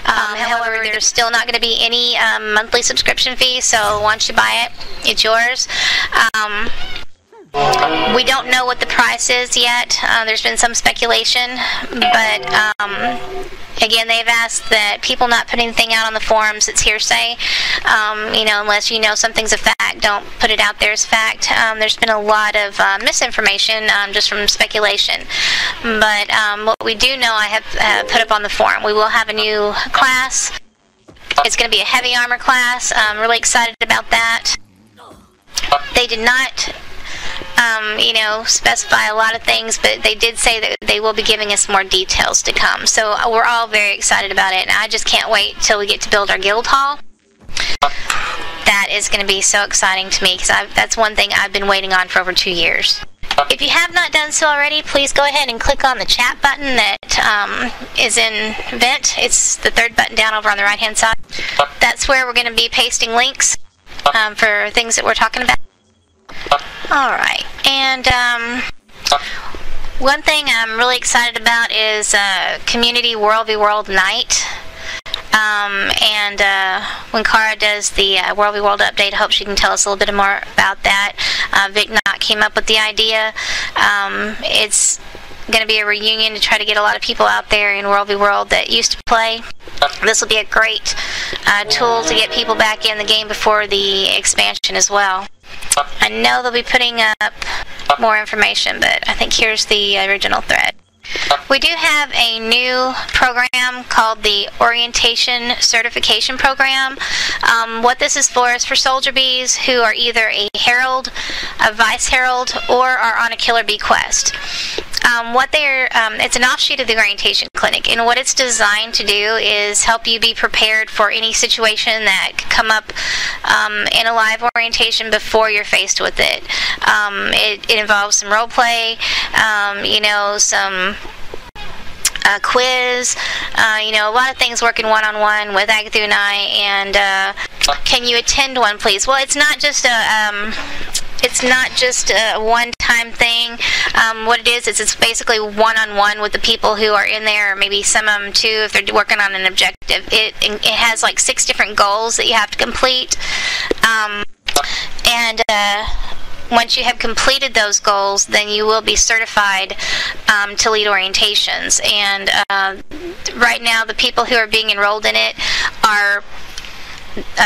However, there's still not going to be any monthly subscription fee, so once you buy it, it's yours. We don't know what the price is yet. There's been some speculation, but again, they've asked that people not put anything out on the forums. It's hearsay. Unless you know something's a fact, don't put it out there as fact. There's been a lot of misinformation just from speculation. But what we do know, I have put up on the forum. We will have a new class. It's going to be a heavy armor class. I'm really excited about that. They did not specify a lot of things, but they did say that they will be giving us more details to come. So we're all very excited about it, and I just can't wait till we get to build our guild hall. That is going to be so exciting to me, because that's one thing I've been waiting on for over 2 years. If you have not done so already, please go ahead and click on the chat button that is in Vent. It's the third button down over on the right hand side. That's where we're going to be pasting links for things that we're talking about. Alright, and one thing I'm really excited about is Community World v World Night. When Cara does the World v World update, I hope she can tell us a little bit more about that. Vic Knott came up with the idea. It's going to be a reunion to try to get a lot of people out there in World v World that used to play. This will be a great tool to get people back in the game before the expansion as well. I know they'll be putting up more information, but I think here's the original thread. We do have a new program called the Orientation Certification Program. What this is for soldier bees who are either a herald, a vice herald, or are on a killer bee quest. It's an offshoot of the orientation clinic, and what it's designed to do is help you be prepared for any situation that could come up in a live orientation before you're faced with it. It involves some role play, some quiz, a lot of things working one-on-one with Agatha and I, and can you attend one, please? Well, it's not just a one-time thing. What it is it's basically one-on-one with the people who are in there, or maybe some of them too if they're working on an objective. It has like 6 different goals that you have to complete, once you have completed those goals, then you will be certified to lead orientations. And right now, the people who are being enrolled in it are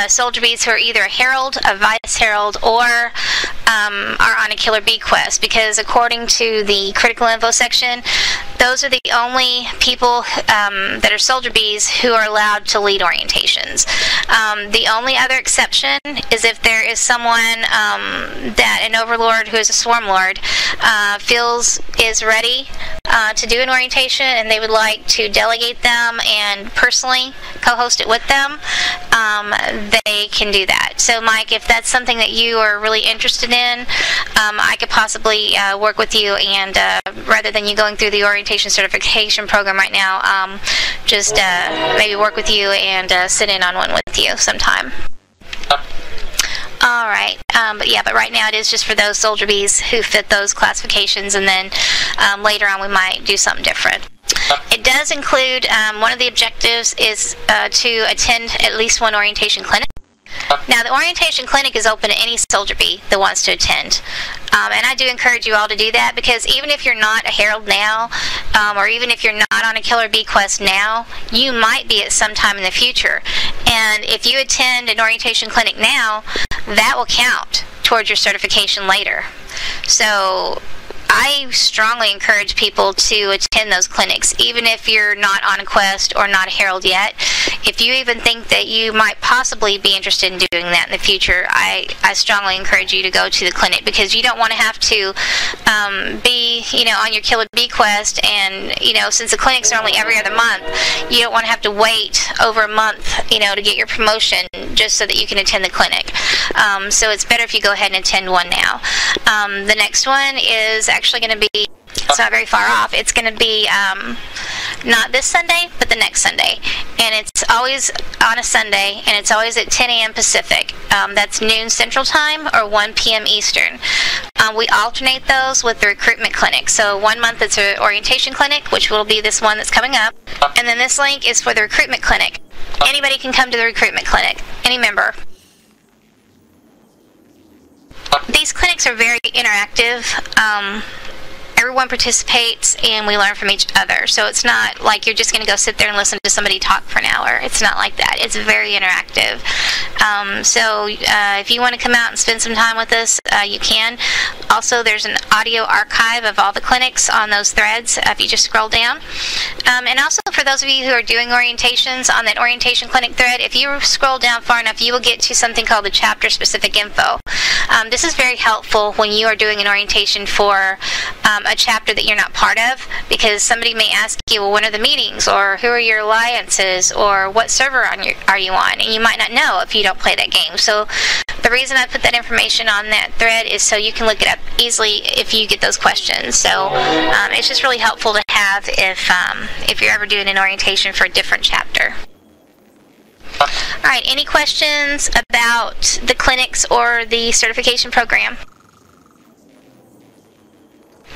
soldier bees who are either a herald, a vice herald, or are on a killer bee quest, because according to the critical info section, those are the only people that are soldier bees who are allowed to lead orientations. The only other exception is if there is someone that an overlord who is a swarm lord feels is ready to do an orientation, and they would like to delegate them and personally co-host it with them, they can do that. So Mike, if that's something that you are really interested in, I could possibly work with you, and rather than you going through the orientation certification program right now, just maybe work with you and sit in on one with you sometime. Alright, but right now it is just for those soldier bees who fit those classifications, and then later on we might do something different. It does include, one of the objectives is to attend at least one orientation clinic. Now, the orientation clinic is open to any soldier bee that wants to attend. And I do encourage you all to do that, because even if you're not a herald now, or even if you're not on a killer bee quest now, you might be at some time in the future. And if you attend an orientation clinic now, that will count towards your certification later. So I strongly encourage people to attend those clinics, even if you're not on a quest or not a herald yet. If you even think that you might possibly be interested in doing that in the future, I strongly encourage you to go to the clinic, because you don't want to have to be, on your killer bee quest, and, since the clinics are only every other month, you don't want to have to wait over a month, to get your promotion just so that you can attend the clinic. So it's better if you go ahead and attend one now. The next one is actually going to be, it's not very far off. It's going to be not this Sunday, but the next Sunday. And it's always on a Sunday, and it's always at 10 a.m. Pacific. That's noon Central Time or 1 p.m. Eastern. We alternate those with the recruitment clinic. So 1 month it's an orientation clinic, which will be this one that's coming up. And then this link is for the recruitment clinic. Anybody can come to the recruitment clinic, any member. These clinics are very interactive. Everyone participates and we learn from each other. So it's not like you're just going to go sit there and listen to somebody talk for an hour. It's not like that. It's very interactive. So if you want to come out and spend some time with us, you can. Also, there's an audio archive of all the clinics on those threads if you just scroll down. And also for those of you who are doing orientations on that orientation clinic thread, if you scroll down far enough, you will get to something called the chapter specific info. This is very helpful when you are doing an orientation for a chapter that you're not part of, because somebody may ask you, well, when are the meetings, or who are your alliances, or what server are you on, and you might not know if you don't play that game. So the reason I put that information on that thread is so you can look it up easily if you get those questions. So it's just really helpful to have if you're ever doing an orientation for a different chapter. Alright, any questions about the clinics or the certification program?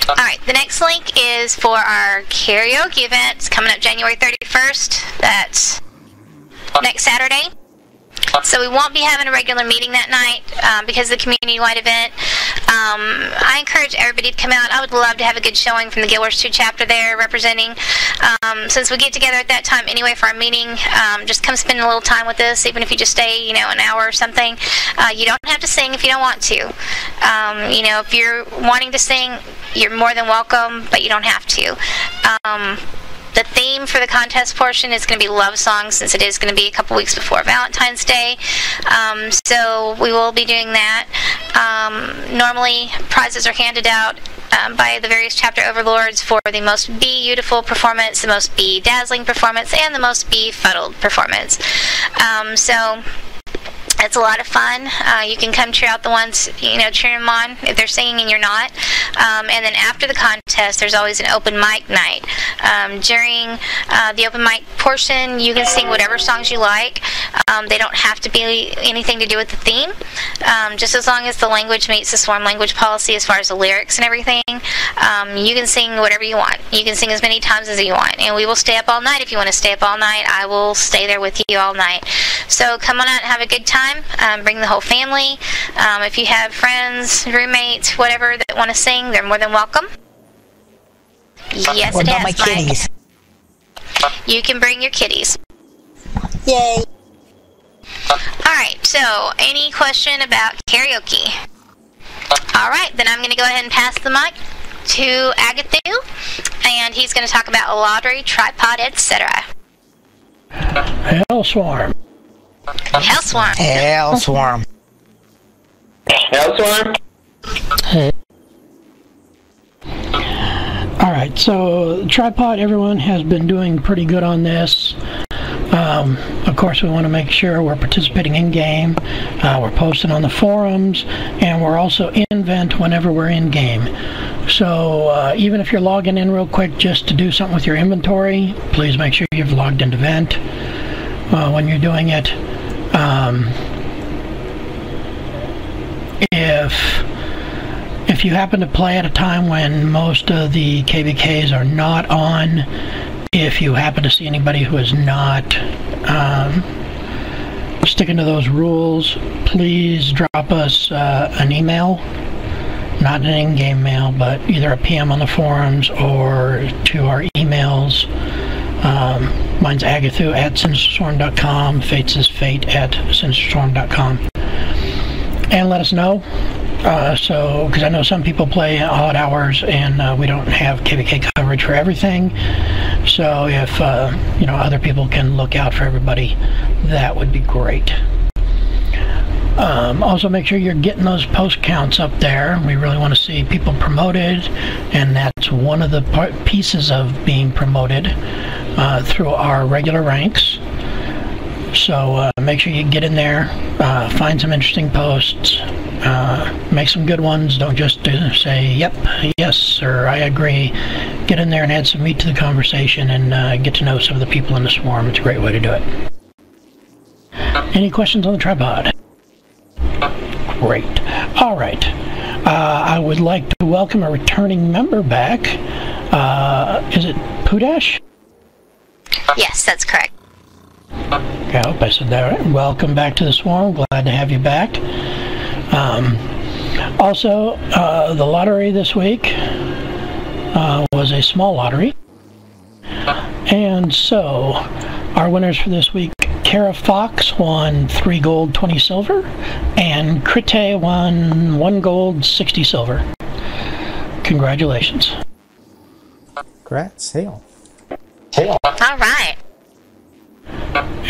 Alright, the next link is for our karaoke event. It's coming up January 31st. That's next Saturday. So we won't be having a regular meeting that night because of the community-wide event. I encourage everybody to come out. I would love to have a good showing from the GW2 chapter there representing. Since we get together at that time anyway for our meeting, just come spend a little time with us, even if you just stay, an hour or something. You don't have to sing if you don't want to. If you're wanting to sing, you're more than welcome, but you don't have to. The theme for the contest portion is going to be love songs, since it is going to be a couple weeks before Valentine's Day. So we will be doing that. Normally, prizes are handed out by the various chapter overlords for the most beautiful performance, the most dazzling performance, and the most befuddled performance. So it's a lot of fun. You can come cheer out the ones, cheer them on if they're singing and you're not. And then after the contest, there's always an open mic night. During the open mic portion, you can sing whatever songs you like. They don't have to be anything to do with the theme. Just as long as the language meets the swarm language policy as far as the lyrics and everything, you can sing whatever you want. You can sing as many times as you want. And we will stay up all night. If you want to stay up all night, I will stay there with you all night. So come on out and have a good time. Bring the whole family. If you have friends, roommates, whatever that want to sing, they're more than welcome. Yes, what it about has, my kitties? Mike. You can bring your kitties. Yay! Alright, so any question about karaoke? Alright, then I'm going to go ahead and pass the mic to Agathu, and he's going to talk about a lottery, tripod, etc. Hellswarm. Hellswarm. Hellswarm. Hellswarm. Hey. Alright, so tripod, everyone has been doing pretty good on this. Of course, we want to make sure we're participating in-game, we're posting on the forums, and we're also in Vent whenever we're in-game. So even if you're logging in real quick just to do something with your inventory, please make sure you've logged into Vent when you're doing it. If you happen to play at a time when most of the KBKs are not on, if you happen to see anybody who is not sticking to those rules, please drop us an email, not an in-game mail, but either a PM on the forums or to our emails. Mine's Agathu at sinisterswarm.com, Fates is Fate at sinisterswarm.com. And let us know. Because I know some people play odd hours and we don't have KBK coverage for everything. So if other people can look out for everybody, that would be great. Also, make sure you're getting those post counts up there. We really want to see people promoted, and that's one of the pieces of being promoted through our regular ranks. So make sure you get in there, find some interesting posts, make some good ones. Don't just say, yep, yes, or I agree. Get in there and add some meat to the conversation and get to know some of the people in the swarm. It's a great way to do it. Any questions on the tripod? Great. All right. I would like to welcome a returning member back. Is it Pudash? Yes, that's correct. I hope I said that right. Welcome back to the Swarm. Glad to have you back. Also, the lottery this week was a small lottery. And so, our winners for this week, Kara Fox won 3 gold, 20 silver, and Crite won 1 gold, 60 silver. Congratulations. Congrats, hail. All right.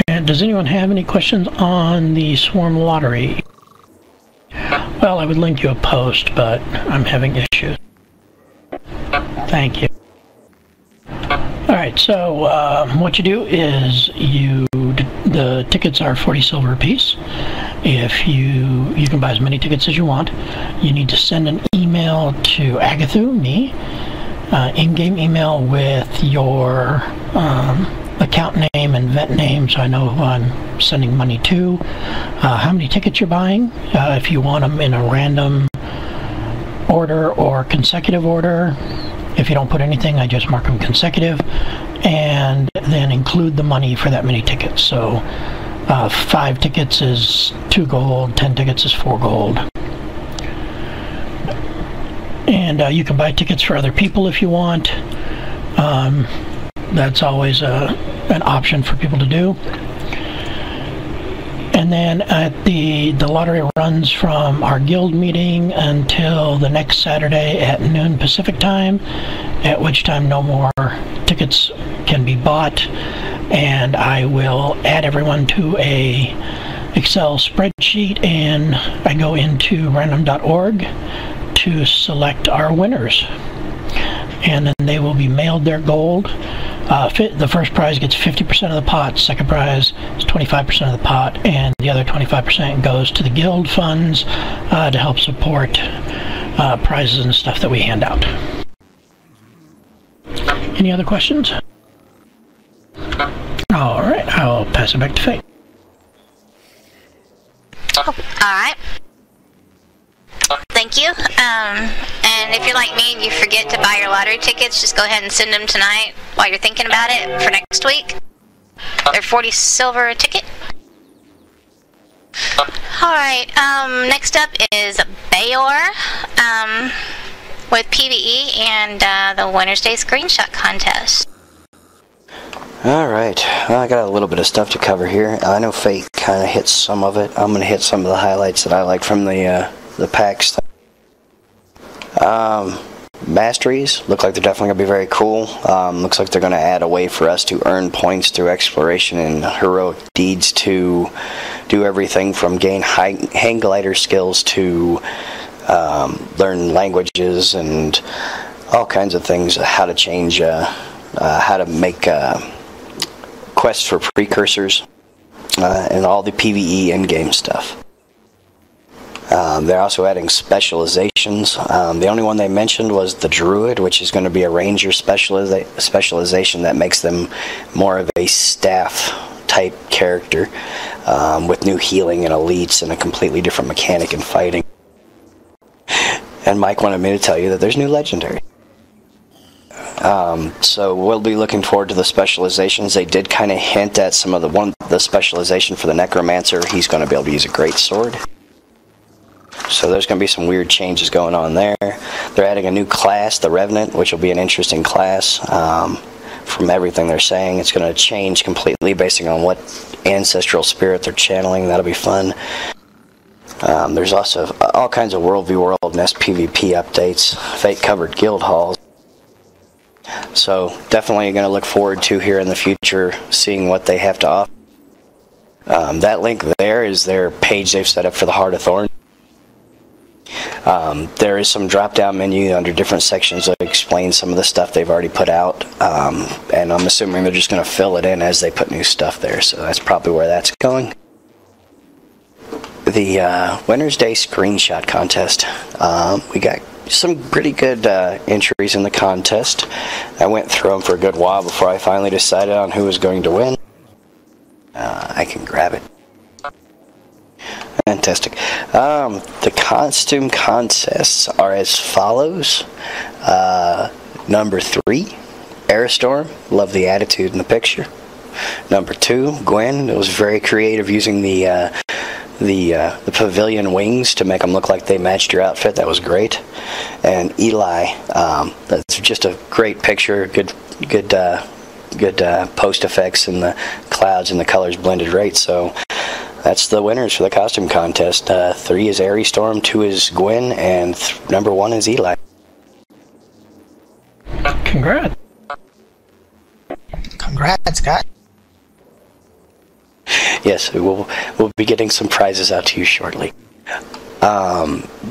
And does anyone have any questions on the Swarm lottery? Well, I would link you a post, but I'm having issues. Thank you. Alright, so what you do is the tickets are 40 silver apiece. If you can buy as many tickets as you want. You need to send an email to Agathu, me, in-game email with your account name and vet name, so I know who I'm sending money to, how many tickets you're buying, if you want them in a random order or consecutive order. If you don't put anything, I just mark them consecutive, and then include the money for that many tickets. So 5 tickets is 2 gold, 10 tickets is 4 gold. And you can buy tickets for other people if you want. That's always an option for people to do. And then the lottery runs from our guild meeting until the next Saturday at noon Pacific time, at which time no more tickets can be bought, and I will add everyone to a Excel spreadsheet, and I go into random.org to select our winners, and then they will be mailed their gold. The first prize gets 50% of the pot, second prize is 25% of the pot, and the other 25% goes to the guild funds to help support prizes and stuff that we hand out. Any other questions? Alright, I'll pass it back to Faye. Alright. Thank you. And if you're like me and you forget to buy your lottery tickets, just go ahead and send them tonight while you're thinking about it for next week. They're 40 silver a ticket. Alright, next up is Bayor with PvE and the Winner's Day screenshot contest. Alright, well, I got a little bit of stuff to cover here. I know Fate kind of hit some of it. I'm going to hit some of the highlights that I like from the packs. Masteries look like they're definitely going to be very cool. Looks like they're going to add a way for us to earn points through exploration and heroic deeds to do everything from gain hang glider skills to learn languages and all kinds of things, how to change, how to make quests for precursors, and all the PvE in-game stuff. They're also adding specializations. The only one they mentioned was the Druid, which is going to be a ranger specialization that makes them more of a staff type character, with new healing and elites and a completely different mechanic in fighting. And Mike wanted me to tell you that there's new legendary. So we'll be looking forward to the specializations. They did kind of hint at some of the specialization for the Necromancer. He's going to be able to use a great sword. So there's going to be some weird changes going on there. They're adding a new class, the Revenant, which will be an interesting class. From everything they're saying, it's going to change completely based on what ancestral spirit they're channeling. That'll be fun. There's also all kinds of World v World and SPVP updates. Fate covered guild halls. So definitely going to look forward to here in the future seeing what they have to offer. That link there is their page they've set up for the Heart of Thorn. There is some drop-down menu under different sections that explain some of the stuff they've already put out, and I'm assuming they're just going to fill it in as they put new stuff there, so that's probably where that's going. The Winner's Day screenshot contest. We got some pretty good entries in the contest. I went through them for a good while before I finally decided on who was going to win. I can grab it. Fantastic. The costume contests are as follows. Number 3, Aerostorm. Love the attitude in the picture. Number 2, Gwen. It was very creative using the pavilion wings to make them look like they matched your outfit. That was great. And Eli, that's just a great picture. Good post effects, and the clouds and the colors blended right. So that's the winners for the costume contest. 3 is Airy Storm, 2 is Gwen, and number 1 is Eli. Congrats. Congrats, guys. Yes, we'll be getting some prizes out to you shortly.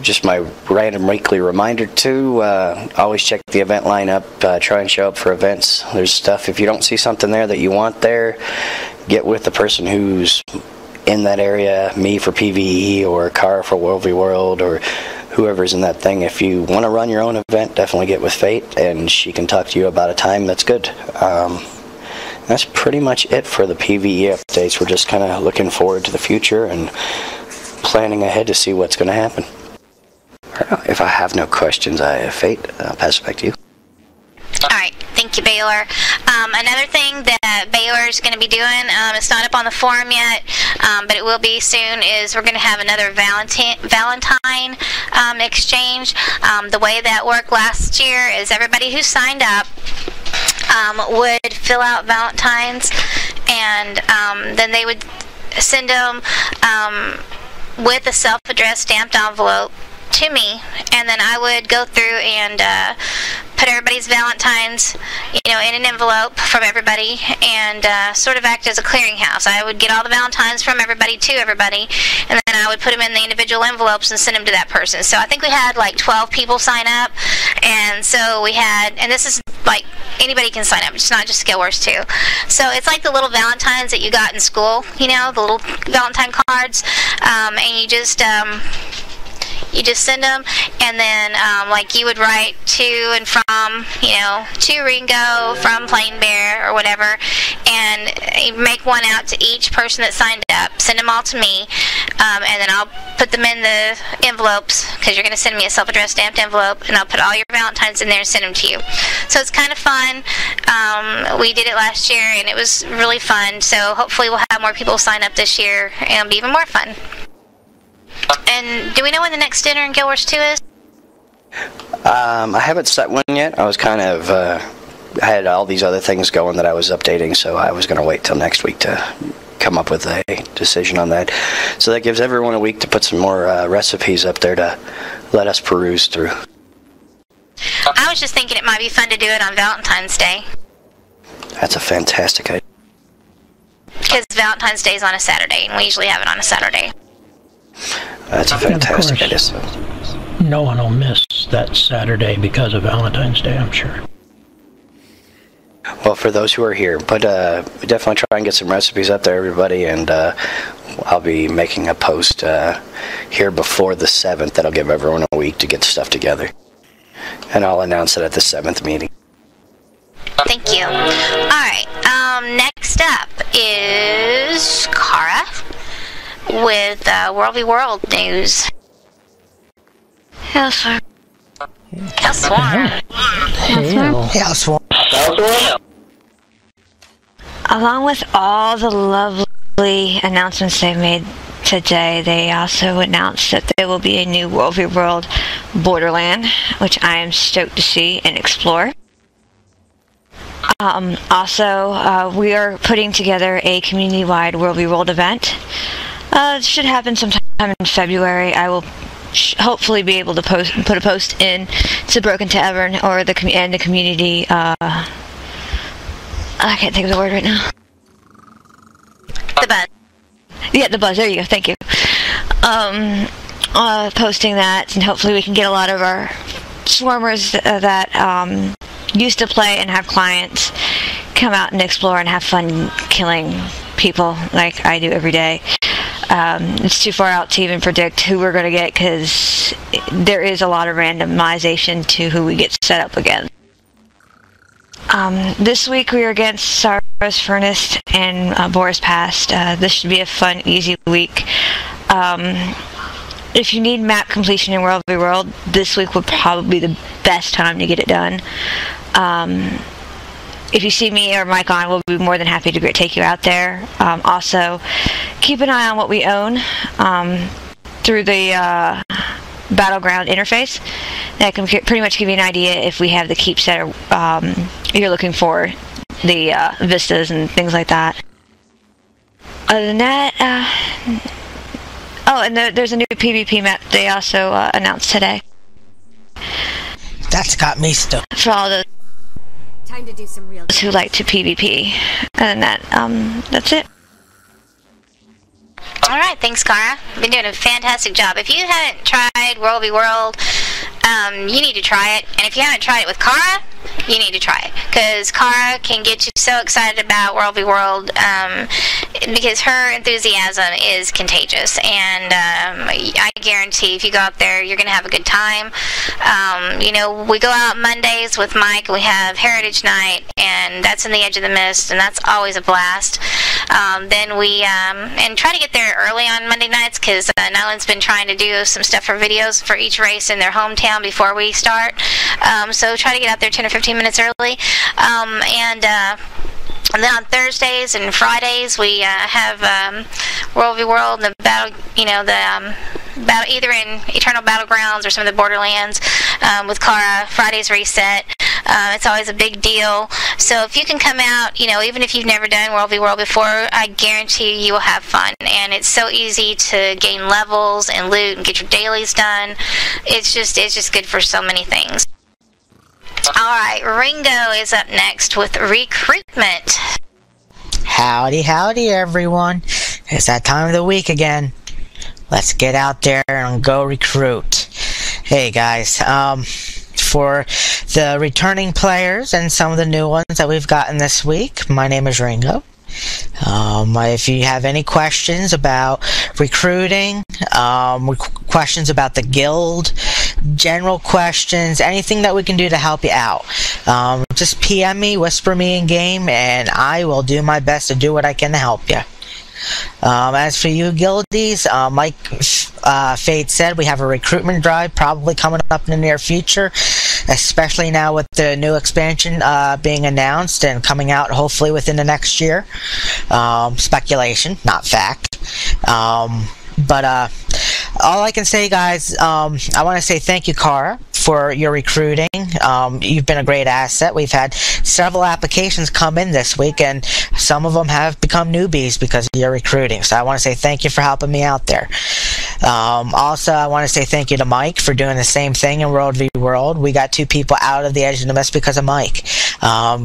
Just my random weekly reminder too, always check the event lineup, try and show up for events. There's stuff, if you don't see something there that you want there, get with the person who's in that area, me for PvE or Kara for World v World or whoever's in that thing. If you want to run your own event, definitely get with Fate and she can talk to you about a time that's good. That's pretty much it for the PvE updates. We're just kind of looking forward to the future and planning ahead to see what's going to happen. If I have no questions, Fate, I'll pass it back to you. Alright, thank you, Baylor. Another thing that Baylor is going to be doing, it's not up on the forum yet, but it will be soon, is we're going to have another Valentine exchange. The way that worked last year is everybody who signed up would fill out Valentines, and then they would send them with a self-addressed stamped envelope to me, and then I would go through and put everybody's Valentines, in an envelope from everybody, and sort of act as a clearinghouse. I would get all the Valentines from everybody to everybody, and then I would put them in the individual envelopes and send them to that person. So I think we had like 12 people sign up, and so we had, and this is like anybody can sign up. It's not just Skill Wars 2. So it's like the little Valentines that you got in school, the little Valentine cards, and you just send them, and then like you would write to and from, to Ringo, from Plain Bear or whatever, and you make one out to each person that signed up, send them all to me, and then I'll put them in the envelopes, because you're going to send me a self-addressed stamped envelope, and I'll put all your Valentines in there and send them to you. So it's kind of fun. We did it last year, and it was really fun, so hopefully we'll have more people sign up this year, and it'll be even more fun. And do we know when the next dinner in Guild Wars 2 is? I haven't set one yet. I was kind of, I had all these other things going that I was updating, so I was going to wait till next week to come up with a decision on that. So that gives everyone a week to put some more recipes up there to let us peruse through. I was just thinking it might be fun to do it on Valentine's Day. That's a fantastic idea. Because Valentine's Day is on a Saturday, and we usually have it on a Saturday. That's a fantastic idea. No one will miss that Saturday because of Valentine's Day, I'm sure. Well, for those who are here, but definitely try and get some recipes up there, everybody, and I'll be making a post here before the 7th that'll give everyone a week to get stuff together. And I'll announce it at the 7th meeting. Thank you. Alright, next up is Kara with World v World news. Hellswarm. Along with all the lovely announcements they made today, they also announced that there will be a new World v World Borderland, which I am stoked to see and explore. Also, we are putting together a community-wide World v World event. It should happen sometime in February. I will hopefully be able to put a post in to Broken Tavern or the community. I can't think of the word right now. The Buzz. Yeah, the Buzz. There you go. Thank you. Posting that, and hopefully we can get a lot of our swarmers that used to play and have clients come out and explore and have fun killing people like I do every day. It's too far out to even predict who we're going to get, because there is a lot of randomization to who we get set up against. This week we are against Sarah's Furnace and Boris Past. This should be a fun, easy week. If you need map completion in World v World, this week would probably be the best time to get it done. if you see me or Mike on, we'll be more than happy to take you out there. Also, keep an eye on what we own through the Battleground interface. That can pretty much give you an idea if we have the keeps that you're looking for, the vistas and things like that. Other than that, oh, and there's a new PvP map they also announced today. That's got me still. For all those Time to do some real who like to PvP. And that's it. Alright, thanks, Cara. You've been doing a fantastic job. If you haven't tried World v. World, you need to try it. And if you haven't tried it with Cara, you need to try it. Because Cara can get you so excited about World v. World because her enthusiasm is contagious. And I guarantee if you go out there, you're going to have a good time. You know, we go out Mondays with Mike, and we have Heritage Night, and that's in the Edge of the Mist, and that's always a blast. Then we and try to get there early on Monday nights because Nyland's been trying to do some stuff for videos for each race in their hometown before we start. So try to get out there 10 or 15 minutes early. And then on Thursdays and Fridays we have World v. World, the battle, you know, the battle either in Eternal Battlegrounds or some of the Borderlands with Cara. Fridays reset. It's always a big deal. So if you can come out, you know, even if you've never done World v. World before, I guarantee you will have fun. And it's so easy to gain levels and loot and get your dailies done. It's just good for so many things. Alright, Ringo is up next with recruitment. Howdy, howdy, everyone. It's that time of the week again. Let's get out there and go recruit. Hey, guys. For the returning players and some of the new ones that we've gotten this week, my name is Ringo. If you have any questions about recruiting, questions about the guild, general questions, anything that we can do to help you out, just PM me, whisper me in game, and I will do my best to do what I can to help you. As for you guildies, like Fade said, we have a recruitment drive probably coming up in the near future, especially now with the new expansion being announced and coming out hopefully within the next year. Speculation, not fact. But all I can say, guys, I want to say thank you, Cara, for your recruiting. You've been a great asset. We've had several applications come in this week, and some of them have become newbies because of your recruiting. So I want to say thank you for helping me out there. Also, I want to say thank you to Mike for doing the same thing in World v. World. We got 2 people out of the Edge of the Mist because of Mike.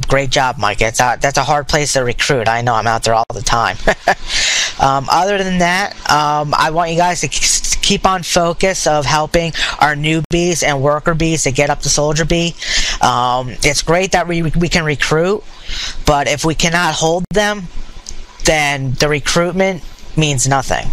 Great job, Mike. That's a hard place to recruit. I know, I'm out there all the time. Other than that, I want you guys to keep on focus of helping our newbies and worker bees to get up to soldier bee. It's great that we can recruit, but if we cannot hold them, then the recruitment means nothing.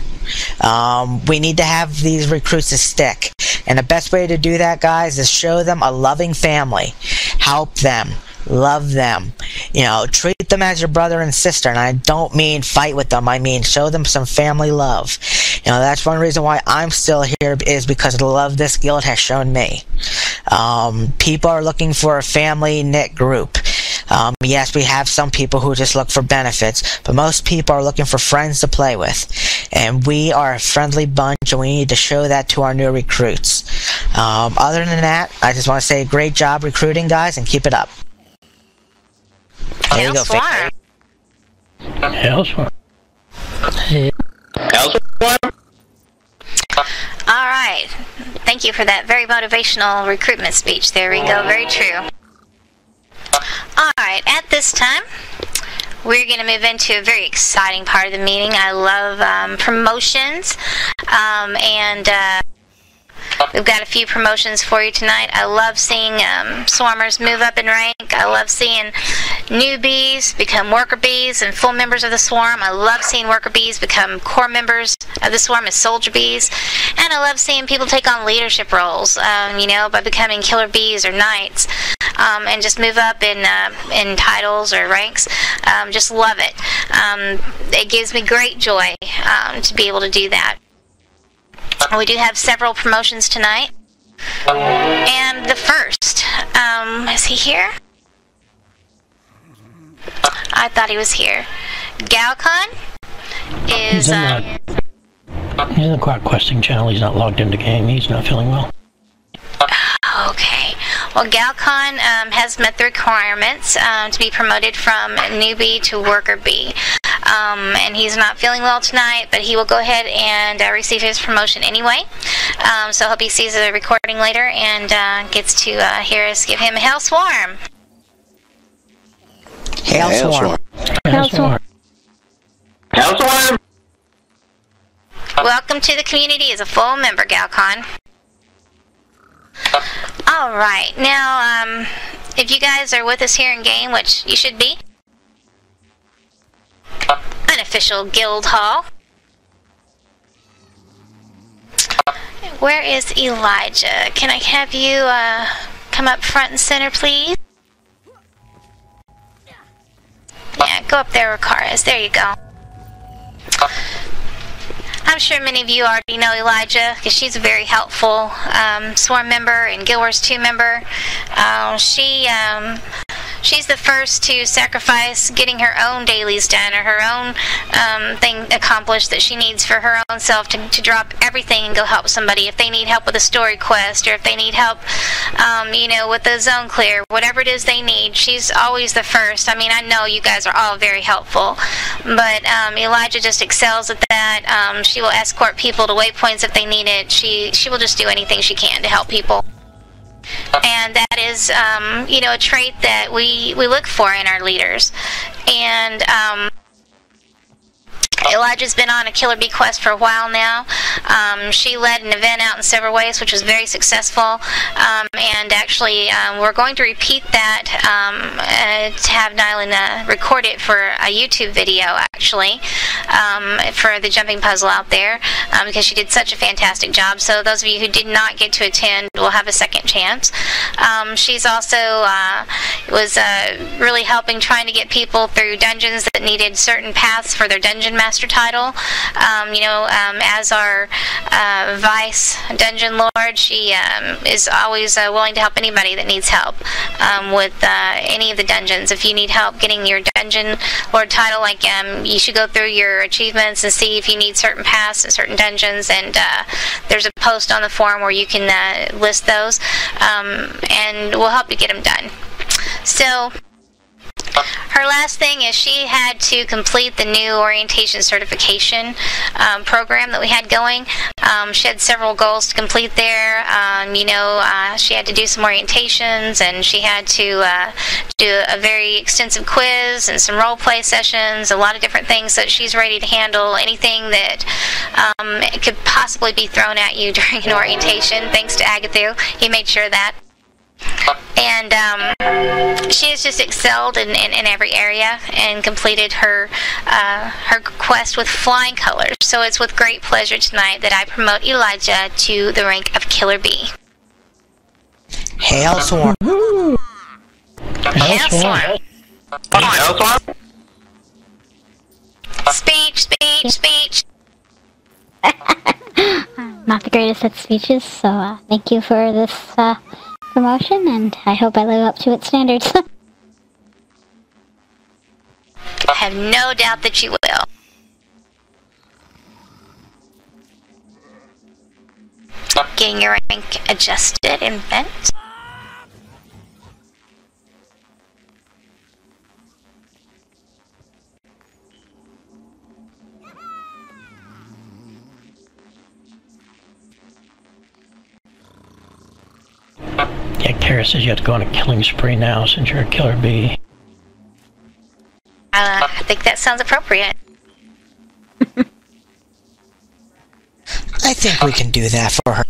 We need to have these recruits to stick, and the best way to do that, guys, is show them a loving family. Help them, love them, you know, treat them as your brother and sister. And I don't mean fight with them, I mean show them some family love. You know, that's one reason why I'm still here, is because of the love this guild has shown me. People are looking for a family knit group. Yes, we have some people who just look for benefits, but most people are looking for friends to play with. And we are a friendly bunch, and we need to show that to our new recruits. Other than that, I just want to say great job recruiting, guys, and keep it up. There you go, Swarm. Hellswarm. Alright, thank you for that very motivational recruitment speech there, Ringo. Very true. Alright, at this time, we're going to move into a very exciting part of the meeting. I love promotions, and we've got a few promotions for you tonight. I love seeing swarmers move up in rank. I love seeing newbies become worker bees and full members of the swarm. I love seeing worker bees become core members of the swarm as soldier bees. And I love seeing people take on leadership roles, you know, by becoming killer bees or knights, and just move up in titles or ranks. Just love it. It gives me great joy to be able to do that. We do have several promotions tonight. And the first, is he here? I thought he was here. Galcon is... He's in the Quack Questing channel. He's not logged into game. He's not feeling well. Okay. Well, Galcon has met the requirements to be promoted from newbie to worker B. And he's not feeling well tonight, but he will go ahead and receive his promotion anyway. So I hope he sees the recording later and gets to hear us give him a Hail Swarm. Hail Swarm. Hail Swarm. Hail Swarm! Welcome to the community as a full member, Galcon. Alright, now, if you guys are with us here in game, which you should be, unofficial guild hall. Where is Elijah? Can I have you, come up front and center, please? Yeah, go up there where Kara is. There you go. I'm sure many of you already know Elijah because she's a very helpful Swarm member and Guild Wars 2 member. She's the first to sacrifice getting her own dailies done or her own thing accomplished that she needs for her own self to drop everything and go help somebody. If they need help with a story quest or if they need help, you know, with the zone clear, whatever it is they need, she's always the first. I mean, I know you guys are all very helpful, but Elijah just excels at that. She will escort people to waypoints if they need it. She will just do anything she can to help people. And that is, you know, a trait that we look for in our leaders. And Elijah's been on a Killer Bee quest for a while now. She led an event out in several ways, which was very successful. And actually, we're going to repeat that to have Nylan record it for a YouTube video, actually, for the jumping puzzle out there, because she did such a fantastic job. So those of you who did not get to attend will have a second chance. She's also was really helping trying to get people through dungeons that needed certain paths for their dungeon master title. You know, as our vice dungeon lord, she is always willing to help anybody that needs help with any of the dungeons. If you need help getting your dungeon lord title, like you should go through your achievements and see if you need certain paths in certain dungeons, and there's a post on the forum where you can list those, and we'll help you get them done. So her last thing is she had to complete the new orientation certification program that we had going. She had several goals to complete there. You know, she had to do some orientations, and she had to do a very extensive quiz and some role play sessions, a lot of different things that she's ready to handle. Anything that could possibly be thrown at you during an orientation, thanks to Agathu. He made sure of that. And she has just excelled in every area and completed her her quest with flying colors. So it's with great pleasure tonight that I promote Elijah to the rank of Killer Bee. Hail Swarm. Hail Swarm. Hail Swarm? Speech. Not the greatest at speeches, so thank you for this promotion, and I hope I live up to its standards. I have no doubt that you will. Getting your rank adjusted and bent. Yeah, Kara says you have to go on a killing spree now since you're a Killer Bee. I think that sounds appropriate. I think we can do that for her.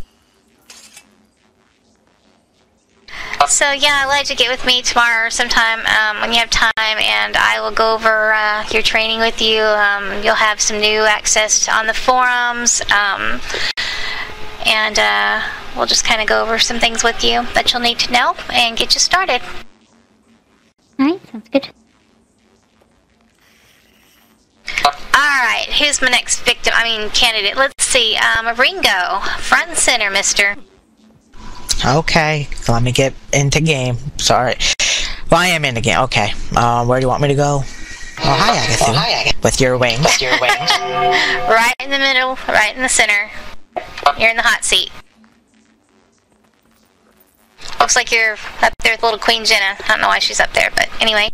So yeah, I'd like to get with me tomorrow or sometime when you have time, and I will go over your training with you. You'll have some new access on the forums, and we'll just kind of go over some things with you that you'll need to know and get you started. Alright, sounds good. Alright, who's my next victim? Candidate. Let's see. Ringo. Front and center, mister. Okay, let me get into game. Sorry. Well, I am in the game. Okay. Where do you want me to go? Oh, hi, Agatha. With your wings. Right in the middle, right in the center. You're in the hot seat. Looks like you're up there with little Queen Jenna. I don't know why she's up there, but anyway.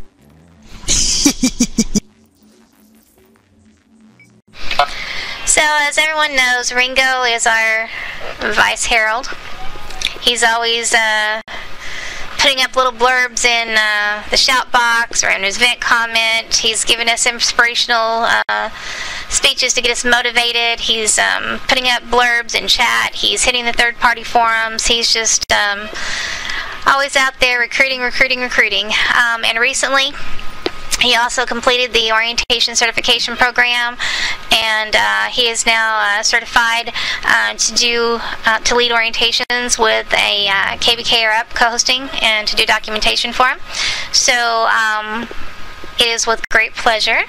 So, as everyone knows, Ringo is our Vice Herald. He's always putting up little blurbs in the shout box or in his vent comment. He's giving us inspirational speeches to get us motivated. He's putting up blurbs in chat. He's hitting the third-party forums. He's just always out there recruiting. And recently, he also completed the orientation certification program, and he is now certified to lead orientations with a KBK or up co-hosting and to do documentation for him. So it is with great pleasure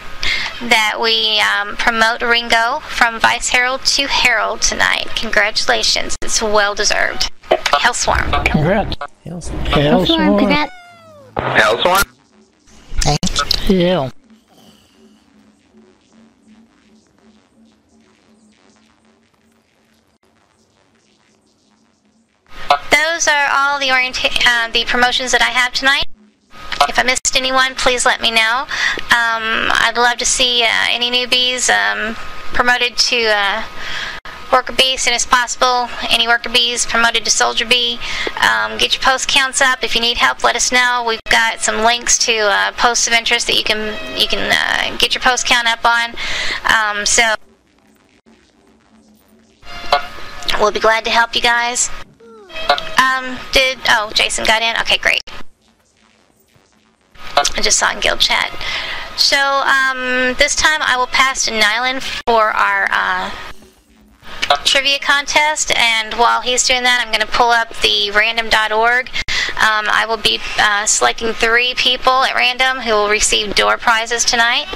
that we promote Ringo from Vice Herald to Herald tonight. Congratulations. It's well deserved. Hellswarm. Congrats. Hellswarm, congrats. Hellswarm? Thank you. Yeah. Those are all the promotions that I have tonight. If I missed anyone, please let me know. I'd love to see any newbies promoted to Worker Bee as soon as possible. Any Worker Bees promoted to Soldier Bee. Get your post counts up. If you need help, let us know. We've got some links to posts of interest that you can get your post count up on. So we'll be glad to help you guys. Jason got in? Okay, great. I just saw in guild chat. So, this time I will pass to Nylan for our trivia contest, and while he's doing that, I'm going to pull up the random.org. I will be selecting 3 people at random who will receive door prizes tonight.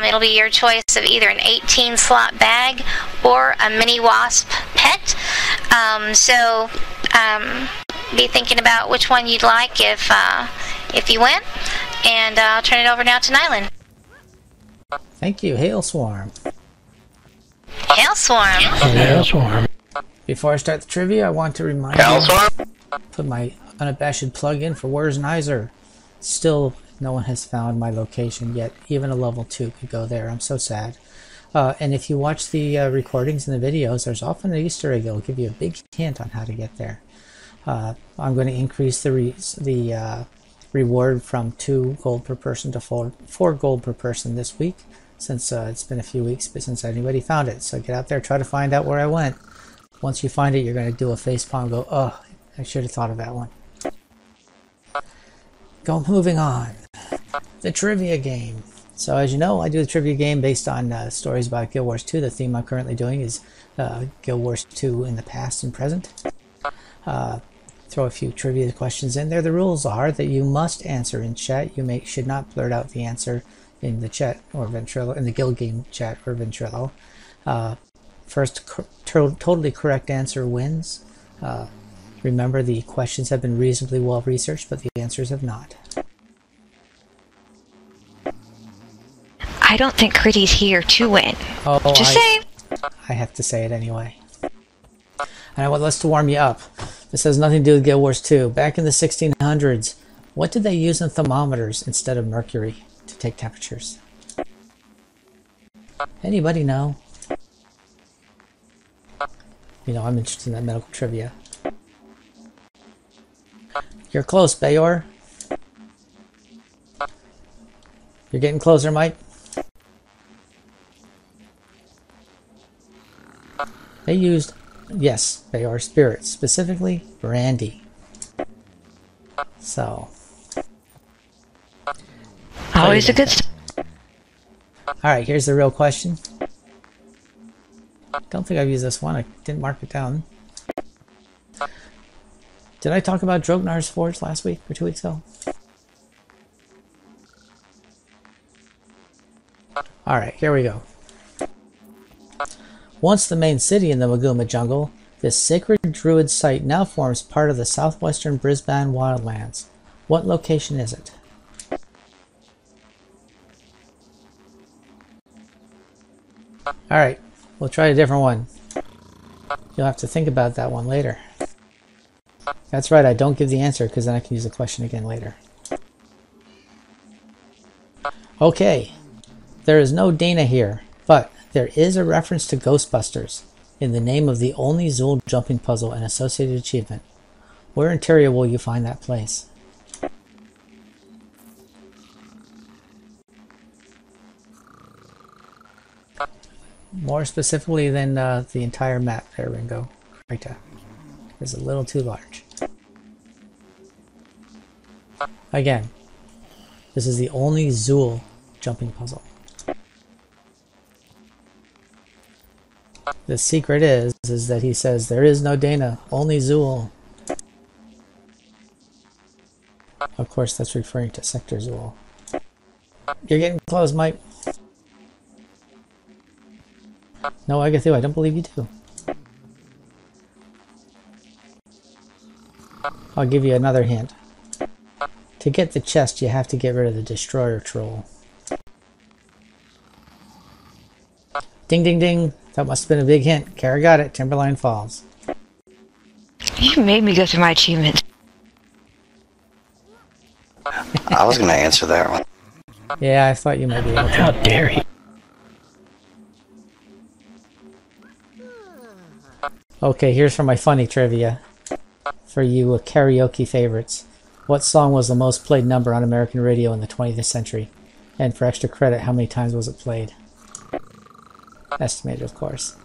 It'll be your choice of either an 18-slot bag or a mini wasp pet. So be thinking about which one you'd like if you win. And I'll turn it over now to Nylan. Thank you, Hailswarm. Hailswarm. Before I start the trivia, I want to remind Hailswarm? you, put my unabashed plug in for Where's Nizer. Still, no one has found my location yet. Even a level 2 could go there. I'm so sad. And if you watch the recordings and the videos, there's often an Easter egg that will give you a big hint on how to get there. I'm going to increase the reward from 2 gold per person to 4 gold per person this week, since it's been a few weeks since anybody found it. So get out there, try to find out where I went. Once you find it, you're going to do a facepalm and go, oh, I should have thought of that one. Moving on. The trivia game. So as you know, I do the trivia game based on stories about Guild Wars 2. The theme I'm currently doing is Guild Wars 2 in the past and present. Throw a few trivia questions in there. The rules are that you must answer in chat. You should not blurt out the answer in the chat or Ventrilo, in the guild game chat or Ventrilo. First totally correct answer wins. Remember, the questions have been reasonably well researched, but the answers have not. I don't think Critty's here to win. Oh, Just saying. I have to say it anyway. And let's to warm you up. This has nothing to do with Guild Wars 2. Back in the 1600s, what did they use in thermometers instead of mercury to take temperatures? Anybody know? You know, I'm interested in that medical trivia. You're close, Bayor. You're getting closer, Mike. They used, yes, Bayor, spirits, specifically brandy. So. Always a good Alright, here's the real question. Don't think I've used this one. I didn't mark it down. Did I talk about Drognar's Forge last week or 2 weeks ago? Alright, here we go. Once the main city in the Maguma jungle, this sacred druid site now forms part of the southwestern Brisbane wildlands. What location is it? Alright, we'll try a different one. You'll have to think about that one later. That's right, I don't give the answer because then I can use the question again later. Okay, there is no Dana here, but there is a reference to Ghostbusters in the name of the only Zool jumping puzzle and associated achievement. Where in Terria will you find that place? More specifically than the entire map there, Ringo. Right there. It's a little too large. Again, this is the only Zool jumping puzzle. The secret is that he says there is no Dana, only Zool. Of course, that's referring to Sector Zool. You're getting close, Mike. No, Agatha, I don't believe you do. I'll give you another hint. To get the chest, you have to get rid of the Destroyer Troll. Ding, ding, ding. That must have been a big hint. Kara got it. Timberline Falls. You made me go through my achievements. I was going to answer that one. Yeah, I thought you might be able to. How dare you? Okay, here's for my funny trivia. For you karaoke favorites. What song was the most played number on American radio in the 20th century? And for extra credit, how many times was it played? Estimated, of course.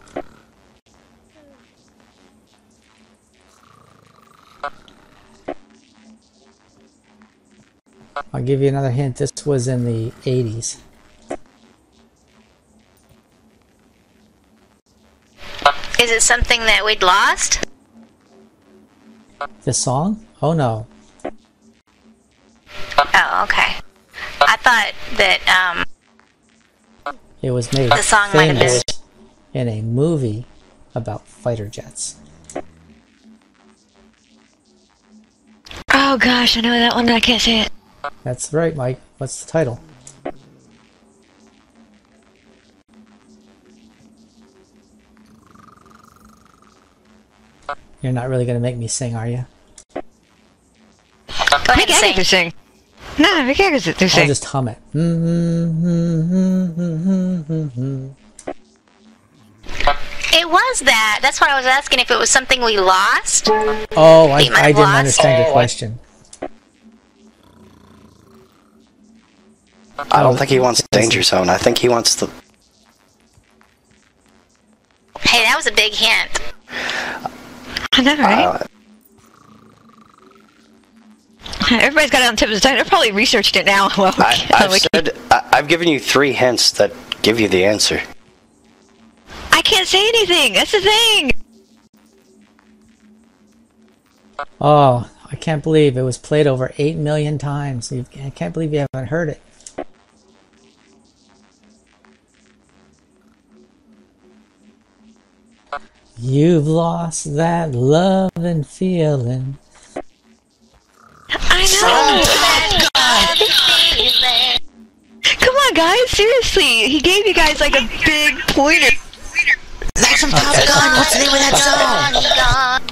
I'll give you another hint. This was in the 80s. Is it something that we'd lost? The song? Oh no. Oh, okay. I thought that It was made the song might have famous been. in a movie about fighter jets. Oh gosh, I know that one, I can't say it. That's right, Mike. What's the title? You're not really going to make me sing, are you? Go ahead Make and sing. Agatha sing. No, make Agatha I'll sing. just hum it. It was that. That's why I was asking if it was something we lost. Oh, You might I have didn't lost. understand your question. I don't think he wants Danger Zone. I think he wants the... Hey, that was a big hint. I know, right? Everybody's got it on the tip of the tongue. They're probably researched it now. Well, I've given you 3 hints that give you the answer. I can't say anything. That's the thing. Oh, I can't believe it was played over 8 million times. I can't believe you haven't heard it. You've lost that love and feeling. I know. Come on, guys. Seriously. He gave you guys like a big pointer. That's from Top Gun. What's the name of that song?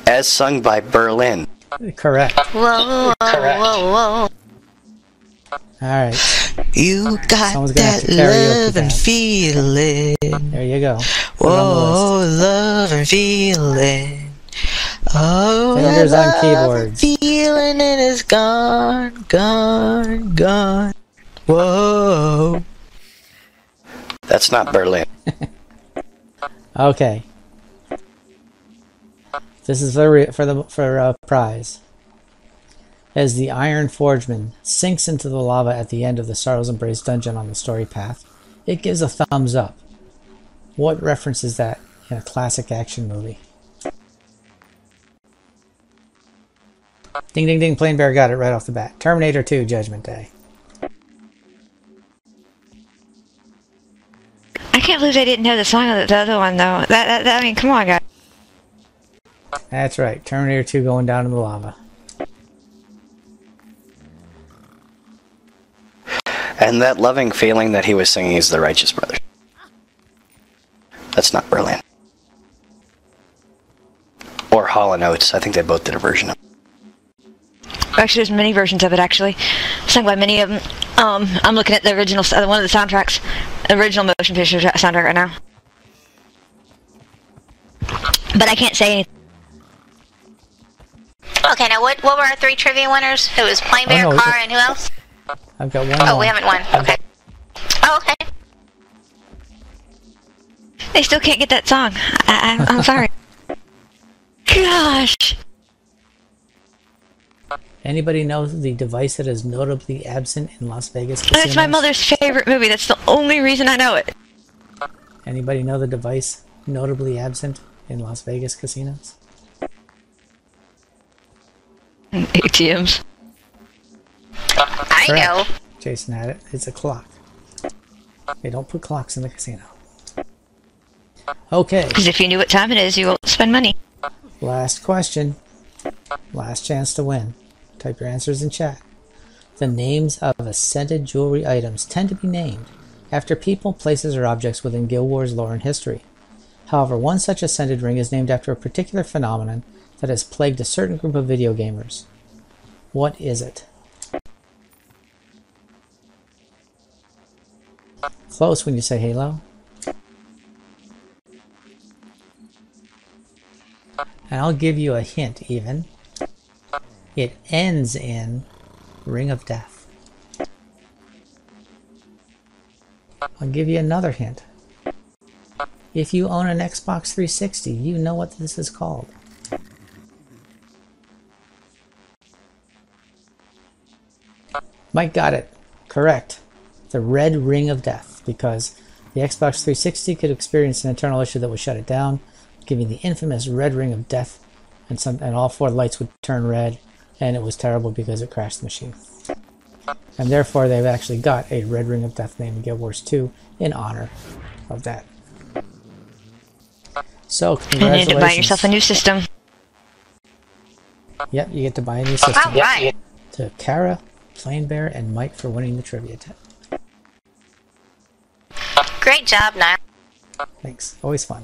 As sung by Berlin. Correct. Whoa, whoa, whoa, whoa. Alright. You got Someone's gonna have that to karaoke love and that. feeling. There you go. Put it on the list. Whoa, love and feeling. Oh, Fingers that on love keyboards. and feeling and it's gone, gone, gone. Whoa. That's not Berlin. Okay. This is for a prize. As the Iron Forgeman sinks into the lava at the end of the Sorrow's Embrace dungeon on the story path, it gives a thumbs up. What reference is that in a classic action movie? Ding ding ding, Plain Bear got it right off the bat. Terminator 2, Judgment Day. I can't believe they didn't know the song of the other one, though. I mean, come on, guys. That's right, Terminator 2 going down in the lava. And that loving feeling that he was singing is the Righteous Brothers. That's not Berlin. Or Hall & Oates. I think they both did a version of it. Actually, there's many versions of it, actually. Sung by many of them. I'm looking at the original, one of the soundtracks. Original motion picture soundtrack right now. But I can't say anything. Okay, now what were our 3 trivia winners? It was Plain Bear, Car, and who else? I've got one. Oh, we haven't won. Okay. Oh, okay. They still can't get that song. I'm sorry. Gosh. Anybody know the device that is notably absent in Las Vegas casinos? That's my mother's favorite movie. That's the only reason I know it. Anybody know the device notably absent in Las Vegas casinos? ATMs. I know. Jason had it. It's a clock. They don't put clocks in the casino. Okay. Because if you knew what time it is, you won't spend money. Last question. Last chance to win. Type your answers in chat. The names of ascended jewelry items tend to be named after people, places, or objects within Guild Wars lore and history. However, one such ascended ring is named after a particular phenomenon that has plagued a certain group of video gamers. What is it? Close when you say Halo. And I'll give you a hint even. It ends in Ring of Death. I'll give you another hint. If you own an Xbox 360, you know what this is called. Mike got it. Correct. The Red Ring of Death, because the Xbox 360 could experience an internal issue that would shut it down, giving the infamous Red Ring of Death, and all 4 lights would turn red, and it was terrible because it crashed the machine. And therefore they've actually got a Red Ring of Death named Guild Wars 2 in honor of that. So, congratulations. You need to buy yourself a new system. Yep, you get to buy a new system. All right. To Kara, Plain Bear, and Mike for winning the trivia tip. Great job, Niall. Thanks. Always fun.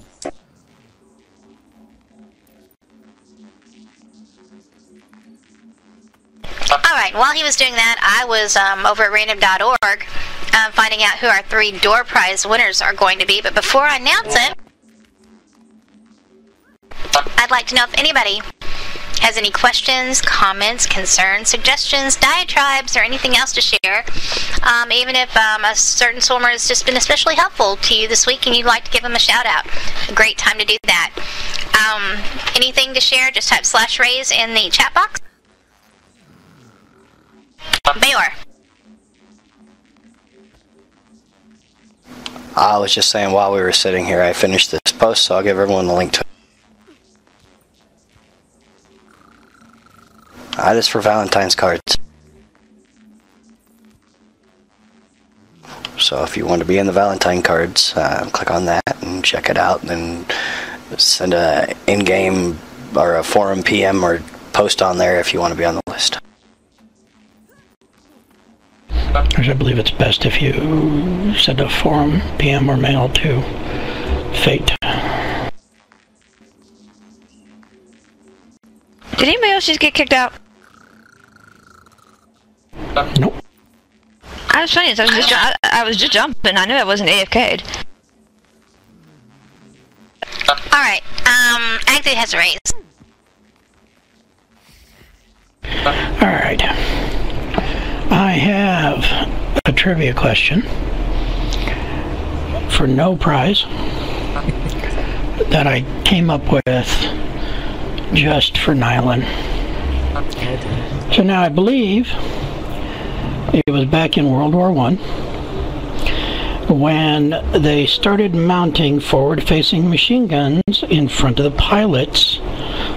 Alright, while he was doing that, I was over at random.org finding out who our 3 door prize winners are going to be. But before I announce it, I'd like to know if anybody has any questions, comments, concerns, suggestions, diatribes, or anything else to share. Even if a certain swimmer has just been especially helpful to you this week and you'd like to give them a shout out. A great time to do that. Anything to share, just type /raise in the chat box. Bayor. I was just saying while we were sitting here, I finished this post, so I'll give everyone the link to it. Just for Valentine's cards. So if you want to be in the Valentine cards, click on that and check it out, and then send a in-game or a forum PM or post on there if you want to be on the list. I believe it's best if you send a forum, PM, or mail to Fate. Did anybody else just get kicked out? Nope. I was funny. I was just jumping. I knew I wasn't AFK'd. Alright, Agnew has a raise. Alright. I have a trivia question for no prize that I came up with just for Nylon. So now I believe it was back in World War I when they started mounting forward-facing machine guns in front of the pilots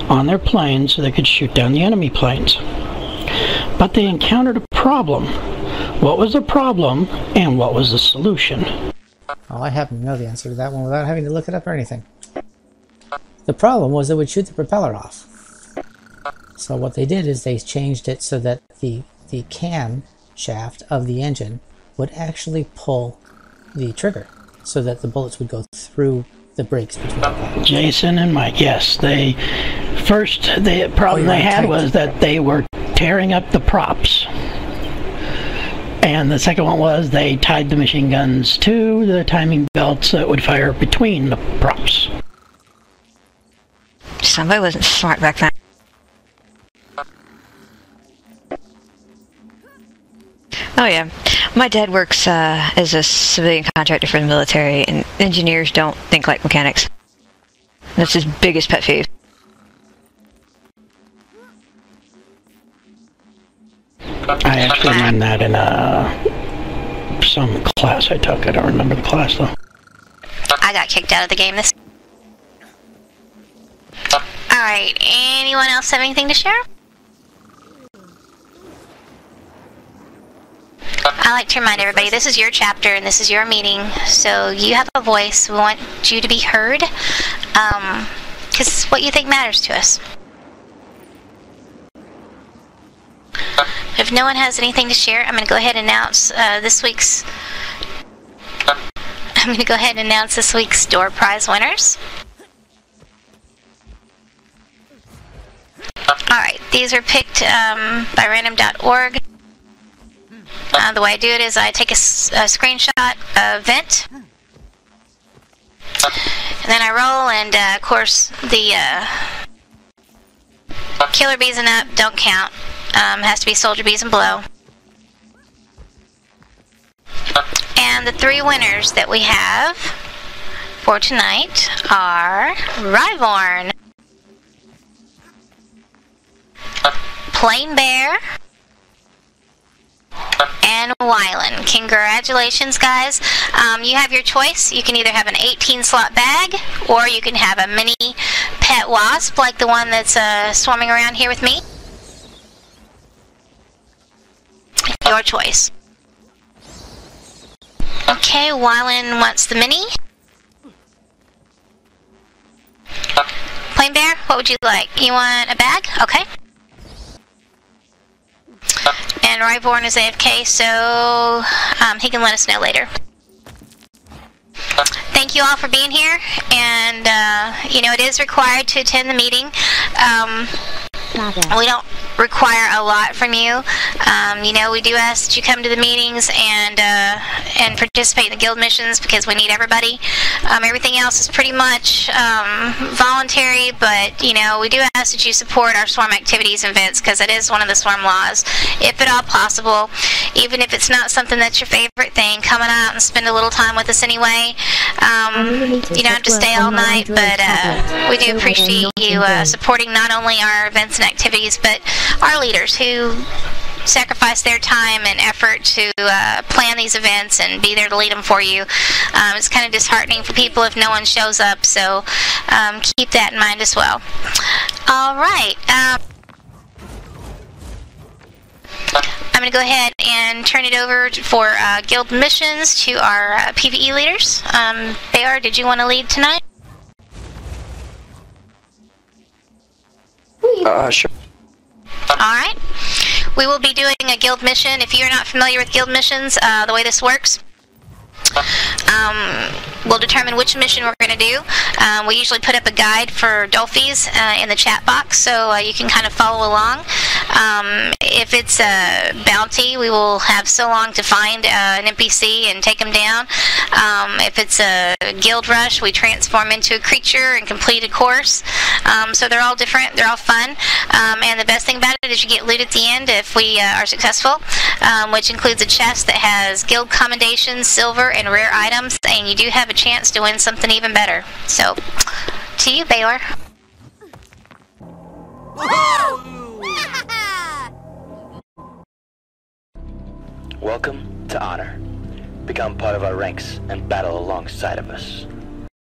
on their planes so they could shoot down the enemy planes. But they encountered a problem. What was the problem, and what was the solution? Oh, I happen to know the answer to that one without having to look it up or anything. The problem was it would shoot the propeller off. So what they did is they changed it so that the cam shaft of the engine would actually pull the trigger so that the bullets would go through the breaks between the pipes. Jason and Mike, yes. The problem they had was that they were tearing up the props. And the second one was they tied the machine guns to the timing belts that would fire between the props. Somebody wasn't smart back then. Oh yeah. My dad works as a civilian contractor for the military, and engineers don't think like mechanics. That's his biggest pet peeve. I actually learned that in some class I took. I don't remember the class though. I got kicked out of the game this. Alright, anyone else have anything to share? I like to remind everybody this is your chapter and this is your meeting, so you have a voice. We want you to be heard, because what you think matters to us. If no one has anything to share, I'm going to go ahead and announce this week's door prize winners. Alright, these are picked by random.org. The way I do it is I take a screenshot of vent, and then I roll, and of course the killer bees and up don't count. Has to be soldier bees and below. And the three winners that we have for tonight are Ryvorn, Plain Bear, and Wylan. Congratulations, guys. You have your choice. You can either have an 18-slot bag, or you can have a mini pet wasp like the one that's swarming around here with me. Your choice. Okay, Wylan wants the mini. Plain Bear, what would you like? You want a bag? Okay. And Ryvorn is AFK, so he can let us know later. Thank you all for being here, and it is required to attend the meeting. We don't require a lot from you. We do ask that you come to the meetings and participate in the guild missions, because we need everybody. Everything else is pretty much voluntary, but we do ask that you support our swarm activities and events, because it is one of the swarm laws. If at all possible, even if it's not something that's your favorite thing, coming out and spend a little time with us anyway. You don't have to stay all night, but we do appreciate you supporting not only our events and activities, but our leaders who sacrifice their time and effort to plan these events and be there to lead them for you. It's kind of disheartening for people if no one shows up, so keep that in mind as well. Alright, I'm going to go ahead and turn it over for guild missions to our PvE leaders. Bayar, did you want to lead tonight? Sure. Alright. We will be doing a guild mission. If you're not familiar with guild missions, the way this works, we'll determine which mission we're going to do. We usually put up a guide for Dolphies in the chat box, so you can kind of follow along. If it's a bounty, we will have so long to find an NPC and take them down. If it's a guild rush, we transform into a creature and complete a course. So they're all different, they're all fun. And the best thing about it is you get loot at the end if we are successful, which includes a chest that has guild commendations, silver, and rare items, and you do have a chance to win something even better. So, to you, Baylor. Welcome to Honor. Become part of our ranks and battle alongside of us.